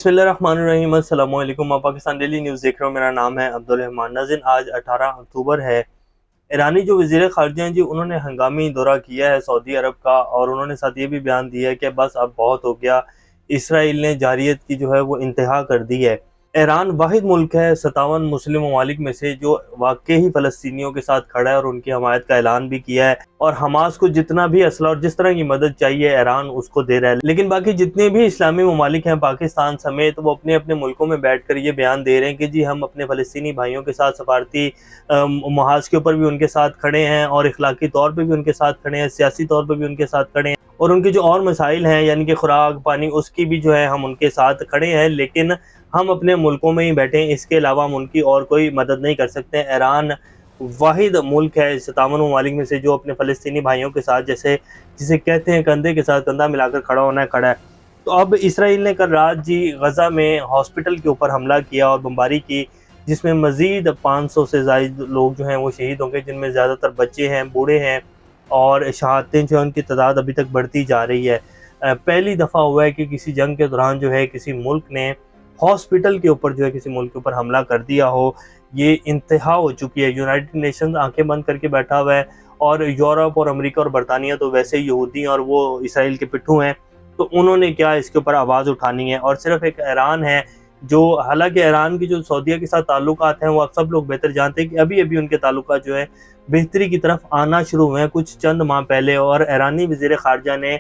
बिस्मिल्लाहिर्रहमानिर्रहीम। अस्सलाम वालेकुम। आप पाकिस्तान डेली न्यूज़ देख रहे हो। मेरा नाम है अब्दुल रहमान। नाज़रीन, आज 18 अक्टूबर है। ईरानी जो वज़ीर ख़ारिजा हैं जी, उन्होंने हंगामी दौरा किया है सऊदी अरब का, और उन्होंने साथ ये भी बयान दिया है कि बस अब बहुत हो गया, इसराइल ने जारियत की जो है वो इंतहा कर दी है। ईरान वाहिद मुल्क है 57 मुस्लिम ममालिक में से जो वाकई ही फ़लस्तीनियों के साथ खड़ा है और उनकी हमायत का ऐलान भी किया है, और हमास को जितना भी असला और जिस तरह की मदद चाहिए ईरान उसको दे रहा है। लेकिन बाकी जितने भी इस्लामी ममालिक हैं पाकिस्तान समेत, वो अपने अपने मुल्कों में बैठ कर ये बयान दे रहे हैं कि जी हम अपने फ़लस्तीनी भाइयों के साथ सफारती महाज के ऊपर भी उनके साथ खड़े हैं, और इखलाकी तौर पर भी उनके साथ खड़े हैं, सियासी तौर पर भी उनके साथ खड़े हैं, और उनके जो और मसाइल हैं यानी कि खुराक पानी उसकी भी जो है हम उनके साथ खड़े हैं। लेकिन हम अपने मुल्कों में ही बैठे हैं, इसके अलावा हम उनकी और कोई मदद नहीं कर सकते। ईरान वाहिद मुल्क है 57 ममालिक में से जो अपने फ़लस्तीनी भाइयों के साथ, जैसे जिसे कहते हैं कंधे के साथ कंधा मिलाकर खड़ा होना है, खड़ा है। तो अब इसराइल ने कल रात जी गज़ा में हॉस्पिटल के ऊपर हमला किया और बमबारी की, जिसमें मज़ीद 500 से ज़ायद लोग जो हैं वो शहीद होंगे, जिनमें ज़्यादातर बच्चे हैं, बूढ़े हैं, और शहादतें जो हैं उनकी तादाद अभी तक बढ़ती जा रही है। पहली दफ़ा हुआ है कि किसी जंग के दौरान जो है किसी मुल्क ने हॉस्पिटल के ऊपर जो है किसी मुल्क के ऊपर हमला कर दिया हो। ये इंतहा हो चुकी है। यूनाइटेड नेशंस आंखें बंद करके बैठा हुआ है, और यूरोप और अमेरिका और बरतानिया तो वैसे ही यहूदी और वो इसराइल के पिट्ठू हैं, तो उन्होंने क्या इसके ऊपर आवाज़ उठानी है। और सिर्फ एक ईरान है जो, हालांकि ईरान की जो सऊदीया के साथ ताल्लुकात हैं वो आप सब लोग बेहतर जानते हैं कि अभी अभी उनके ताल्लुकात जो है बेहतरी की तरफ आना शुरू हुए हैं कुछ चंद माह पहले, और ईरानी वज़ीर ख़ारिजा ने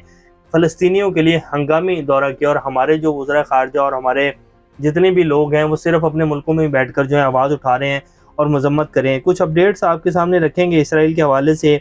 फ़लस्तीनियों के लिए हंगामी दौरा किया। और हमारे जो वज़ीर ख़ारिजा और हमारे जितने भी लोग हैं वो सिर्फ अपने मुल्कों में ही बैठकर जो है आवाज़ उठा रहे हैं और मजम्मत करें। कुछ अपडेट्स आपके सामने रखेंगे इसराइल के हवाले से,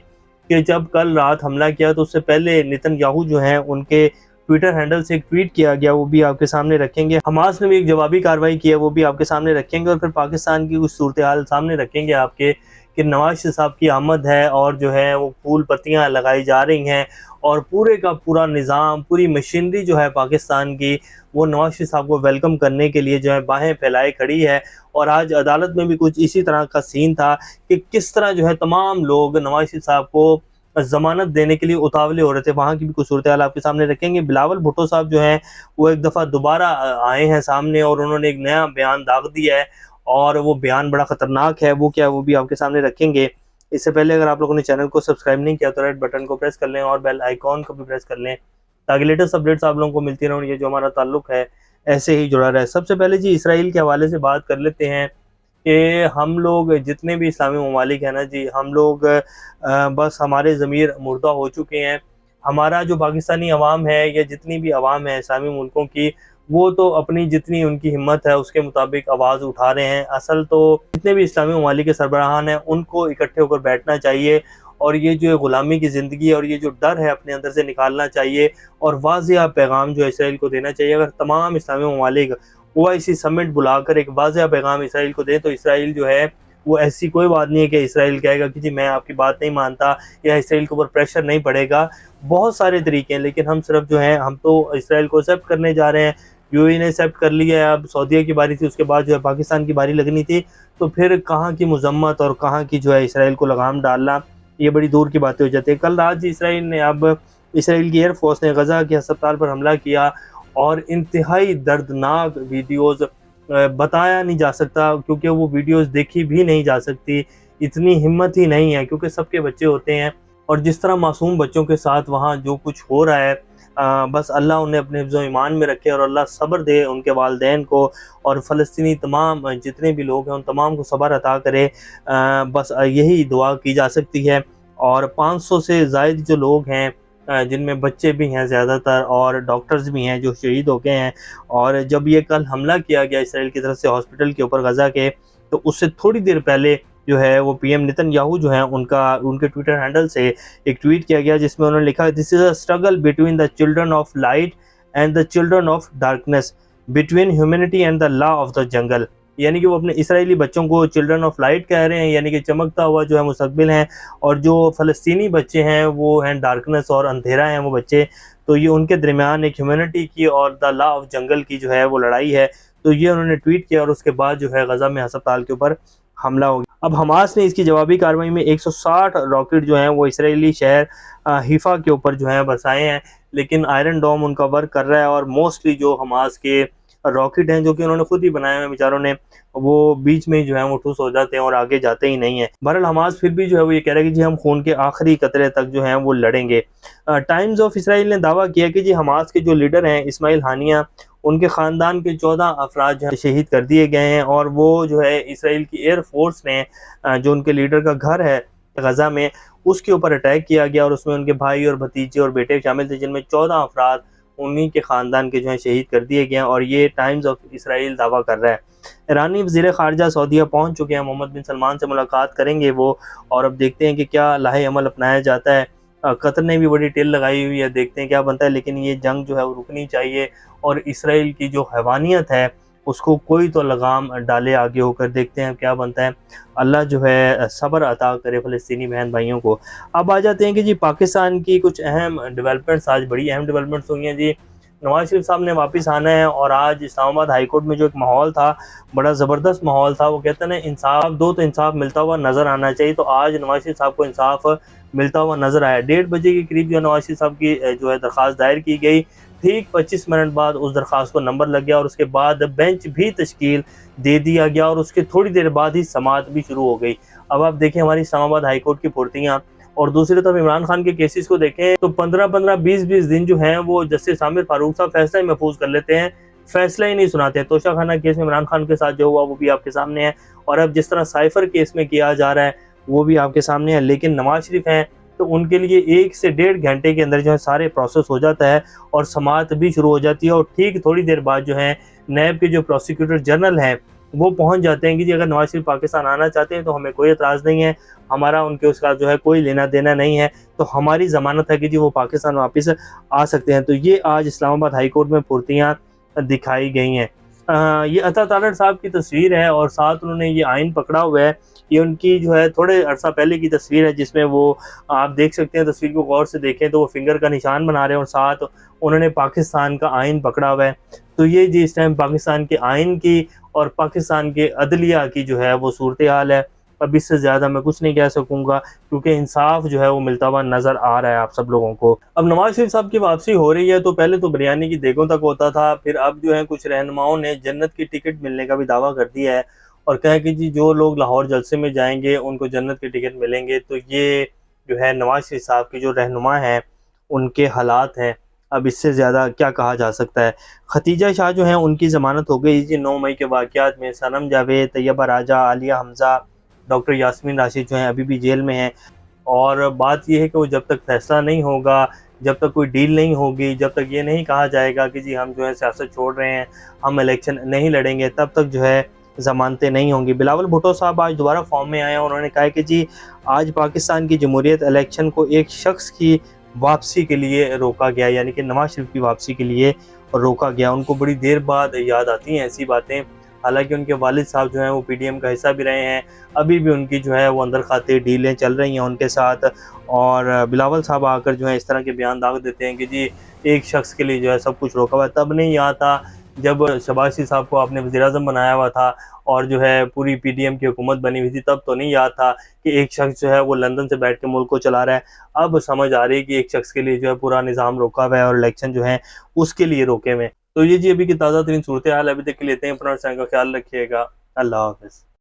कि जब कल रात हमला किया तो उससे पहले नेतन्याहू जो हैं उनके ट्विटर हैंडल से एक ट्वीट किया गया, वो भी आपके सामने रखेंगे। हमास ने भी एक जवाबी कार्रवाई की है, वो भी आपके सामने रखेंगे। और फिर पाकिस्तान की कुछ सूरत हाल सामने रखेंगे आपके, कि नवाज शरीफ साहब की आमद है और जो है वो फूल पत्तियां लगाई जा रही हैं, और पूरे का पूरा निज़ाम, पूरी मशीनरी जो है पाकिस्तान की, वो नवाज शरीफ साहब को वेलकम करने के लिए जो है बाहें फैलाए खड़ी है। और आज अदालत में भी कुछ इसी तरह का सीन था कि किस तरह जो है तमाम लोग नवाज शरीफ साहब को ज़मानत देने के लिए उतावले हो रहे थे। वहाँ की भी कुछ सूरत हाल आपके सामने रखेंगे। बिलावल भुट्टो साहब जो हैं वो एक दफ़ा दोबारा आए हैं सामने, और उन्होंने एक नया बयान दाग दिया है, और वो बयान बड़ा ख़तरनाक है। वो क्या, वो भी आपके सामने रखेंगे। इससे पहले अगर आप लोगों ने चैनल को सब्सक्राइब नहीं किया तो रेड बटन को प्रेस कर लें और बेल आइकॉन को भी प्रेस कर लें, ताकि लेटेस्ट अपडेट्स आप लोगों को मिलती रहें और ये जो हमारा ताल्लुक है ऐसे ही जुड़ा रहे। सबसे पहले जी इसराइल के हवाले से बात कर लेते हैं कि हम लोग जितने भी इस्लामी ममालिक हैं ना जी, हम लोग बस हमारे ज़मीर मुर्दा हो चुके हैं। हमारा जो पाकिस्तानी अवाम है या जितनी भी अवाम है इस्लामी मुल्कों की, वो तो अपनी जितनी उनकी हिम्मत है उसके मुताबिक आवाज़ उठा रहे हैं। असल तो जितने भी इस्लामी ममालिक के सरबराहान हैं उनको इकट्ठे होकर बैठना चाहिए, और ये जो ग़ुलामी की ज़िंदगी है और ये जो डर है अपने अंदर से निकालना चाहिए, और वाज़िया पैगाम जो है इसराइल को देना चाहिए। अगर तमाम इस्लामी ममालिक ओआईसी समिट बुलाकर एक वाज़िया पैगाम इसराइल को दें, तो इसराइल जो है वो, ऐसी कोई बात नहीं है कि इसराइल कहेगा कि जी मैं आपकी बात नहीं मानता, या इसराइल के ऊपर प्रेशर नहीं पड़ेगा। बहुत सारे तरीके हैं, लेकिन हम सिर्फ जो है हम तो इसराइल को एक्सेप्ट करने जा रहे हैं। यूएई ने एक्सेप्ट कर लिया है, अब सऊदीया की बारी थी, उसके बाद जो है पाकिस्तान की बारी लगनी थी। तो फिर कहाँ की मजम्मत और कहाँ की जो है इसराइल को लगाम डालना, ये बड़ी दूर की बातें हो जाती है। कल रात जी इसराइल ने, अब इसराइल की एयरफोर्स ने गज़ा के अस्पताल पर हमला किया, और इंतहाई दर्दनाक वीडियोज़ बताया नहीं जा सकता, क्योंकि वो वीडियोस देखी भी नहीं जा सकती, इतनी हिम्मत ही नहीं है, क्योंकि सबके बच्चे होते हैं। और जिस तरह मासूम बच्चों के साथ वहाँ जो कुछ हो रहा है, बस अल्लाह उन्हें अपने हिफ्ज़ ईमान में रखे, और अल्लाह सब्र दे उनके वालिदैन को, और फ़लस्तीनी तमाम जितने भी लोग हैं उन तमाम को सब्र अता करे। बस यही दुआ की जा सकती है। और 500 से ज़ायद जो लोग हैं, जिनमें बच्चे भी हैं ज़्यादातर, और डॉक्टर्स भी हैं जो शहीद हो गए हैं। और जब ये कल हमला किया गया इसराइल की तरफ से हॉस्पिटल के ऊपर गज़ा के, तो उससे थोड़ी देर पहले जो है वो पीएम नेतन्याहू जो हैं उनके ट्विटर हैंडल से एक ट्वीट किया गया, जिसमें उन्होंने लिखा, this is a struggle between the children of light and the children of darkness, between humanity and the law of the jungle. यानी कि वो अपने इसराइली बच्चों को चिल्ड्रन ऑफ लाइट कह रहे हैं, यानी कि चमकता हुआ जो है मुस्तकबिल हैं, और जो फ़लस्तीनी बच्चे हैं वो हैं डार्कनेस और अंधेरा हैं वो बच्चे। तो ये उनके दरमियान एक ह्यूमैनिटी की और द लॉ ऑफ जंगल की जो है वो लड़ाई है। तो ये उन्होंने ट्वीट किया, और उसके बाद जो है गज़ा में अस्पताल के ऊपर हमला हो गया। अब हमास ने इसकी जवाबी कार्रवाई में 160 रॉकेट जो हैं वो इसराइली शहर हिफा के ऊपर जो है बरसाए हैं, लेकिन आयरन डोम उनका वर्क कर रहा है, और मोस्टली जो हमास के रॉकेट हैं जो कि उन्होंने खुद ही बनाए हुए बेचारों ने, वो बीच में ही जो है वो ठुस हो जाते हैं और आगे जाते ही नहीं है। बहरहाल हमास फिर भी जो है वो ये कह रहा है कि जी हम खून के आखिरी कतरे तक जो है वो लड़ेंगे। टाइम्स ऑफ इसराइल ने दावा किया कि जी हमास के जो लीडर हैं इस्माइल हानिया, उनके ख़ानदान के 14 अफराद जो है शहीद कर दिए गए हैं, और वो जो है इसराइल की एयर फोर्स ने जो उनके लीडर का घर है गज़ा में, उसके ऊपर अटैक किया गया और उसमें उनके भाई और भतीजे और बेटे शामिल थे, जिनमें 14 अफराद उन्हीं के ख़ानदान के जो है शहीद कर दिए गए हैं, और ये टाइम्स ऑफ इसराइल दावा कर रहा है। ईरानी वज़ीर ख़ारजा सऊदीया पहुँच चुके हैं, मोहम्मद बिन सलमान से मुलाकात करेंगे वो, और अब देखते हैं कि क्या लाहे अमल अपनाया जाता है। कतर ने भी बड़ी टेल लगाई हुई है, देखते हैं क्या बनता है, लेकिन ये जंग जो है वो रुकनी चाहिए, और इसराइल की जो हैवानियत है उसको कोई तो लगाम डाले आगे होकर, देखते हैं क्या बनता है। अल्लाह जो है सब्र अता करे फ़लस्तीनी बहन भाइयों को। अब आ जाते हैं कि जी पाकिस्तान की कुछ अहम डेवलपमेंट्स, आज बड़ी अहम डेवलपमेंट्स हुई हैं जी। नवाज शरीफ साहब ने वापस आना है, और आज इस्लामाबाद हाई कोर्ट में जो एक माहौल था, बड़ा ज़बरदस्त माहौल था। वो कहते हैं ना, इंसाफ दो तो इंसाफ मिलता हुआ नज़र आना चाहिए, तो आज नवाज शरीफ साहब को इंसाफ मिलता हुआ नज़र आया। 1:30 बजे के करीब जो नवाज शरीफ साहब की जो है दरख्वास्त दायर की गई, ठीक 25 मिनट बाद उस दरख्वास्त को नंबर लग गया, और उसके बाद बेंच भी तश्कील दे दिया गया, और उसके थोड़ी देर बाद ही समाअत भी शुरू हो गई। अब आप देखें हमारी इस्लामाबाद हाई कोर्ट की फुर्तियाँ, और दूसरी तरफ इमरान खान के केसेस को देखें तो 15-15, 20-20 दिन जो हैं वो जस्टिस आमिर फारूक साहब फैसला ही महफूज कर लेते हैं, फैसला ही नहीं सुनाते हैं। तोशा खाना केस में इमरान खान के साथ जो हुआ वो भी आपके सामने है, और अब जिस तरह साइफर केस में किया जा रहा है वो भी आपके सामने है। लेकिन नवाज शरीफ हैं तो उनके लिए 1 से 1.5 घंटे के अंदर जो है सारे प्रोसेस हो जाता है, और समाअत भी शुरू हो जाती है, और ठीक थोड़ी देर बाद जो है नैब के जो प्रोसिक्यूटर जनरल हैं वो पहुंच जाते हैं कि जी अगर नवाज शरीफ पाकिस्तान आना चाहते हैं तो हमें कोई एतराज़ नहीं है, हमारा उनके उसका जो है कोई लेना देना नहीं है, तो हमारी ज़मानत है कि जी वो पाकिस्तान वापस आ सकते हैं। तो ये आज इस्लामाबाद हाई कोर्ट में फुर्तियाँ दिखाई गई हैं। ये अता तारड़ साहब की तस्वीर है, और साथ उन्होंने ये आइन पकड़ा हुआ है। ये उनकी जो है थोड़े अरसा पहले की तस्वीर है, जिसमें वो आप देख सकते हैं, तस्वीर को गौर से देखें तो वो फिंगर का निशान बना रहे हैं, और साथ उन्होंने पाकिस्तान का आइन पकड़ा हुआ है। तो ये जी इस टाइम पाकिस्तान के आइन की और पाकिस्तान के अदलिया की जो है वो सूरत हाल है। अब इससे ज़्यादा मैं कुछ नहीं कह सकूँगा, क्योंकि इंसाफ जो है वो मिलता हुआ नज़र आ रहा है आप सब लोगों को। अब नवाज शरीफ साहब की वापसी हो रही है, तो पहले तो बिरयानी की देगों तक होता था, फिर अब जो है कुछ रहनुमाओं ने जन्नत की टिकट मिलने का भी दावा कर दिया है, और कहा कि जी जो लोग लाहौर जलसे में जाएंगे उनको जन्नत के टिकट मिलेंगे। तो ये जो है नवाज शरीफ साहब के जो रहनुमा हैं उनके हालात हैं, अब इससे ज़्यादा क्या कहा जा सकता है। खतीजा शाह जो हैं उनकी ज़मानत हो गई जी 9 मई के वाक़यात में। सनम जावेद, तैयबा राजा, आलिया हमज़ा, डॉक्टर यास्मीन राशिद जो हैं अभी भी जेल में हैं, और बात ये है कि वो जब तक फैसला नहीं होगा, जब तक कोई डील नहीं होगी, जब तक ये नहीं कहा जाएगा कि जी हम जो है सियासत छोड़ रहे हैं, हम इलेक्शन नहीं लड़ेंगे, तब तक जो है ज़मानतें नहीं होंगी। बिलावल भुट्टो साहब आज दोबारा फॉर्म में आए हैं, उन्होंने कहा कि जी आज पाकिस्तान की जमहूरियत इलेक्शन को एक शख्स की वापसी के लिए रोका गया, यानी कि नवाज शरीफ की वापसी के लिए रोका गया। उनको बड़ी देर बाद याद आती हैं ऐसी बातें, हालांकि उनके वालिद साहब जो हैं वो पीडीएम का हिस्सा भी रहे हैं, अभी भी उनकी जो है वो अंदर खाते डीलें चल रही हैं उनके साथ। और बिलावल साहब आकर जो है इस तरह के बयान दाग देते हैं कि जी एक शख्स के लिए जो है सब कुछ रोका हुआ है। तब नहीं याद था जब शहबाज शरीफ साहब को आपने वज़ीर-ए-आज़म बनाया हुआ था, और जो है पूरी पीडीएम की हुकूमत बनी हुई थी, तब तो नहीं याद था कि एक शख्स जो है वो लंदन से बैठ के मुल्क को चला रहा है। अब समझ आ रही है कि एक शख्स के लिए जो है पूरा निज़ाम रोका हुआ है, और इलेक्शन जो है उसके लिए रोके हुए हैं। तो ये जी अभी की ताज़ा तरीन सूरत हाल है। अभी तक के लेते हैं, अपना का ख्याल रखिएगा। अल्लाह हाफ़िज़।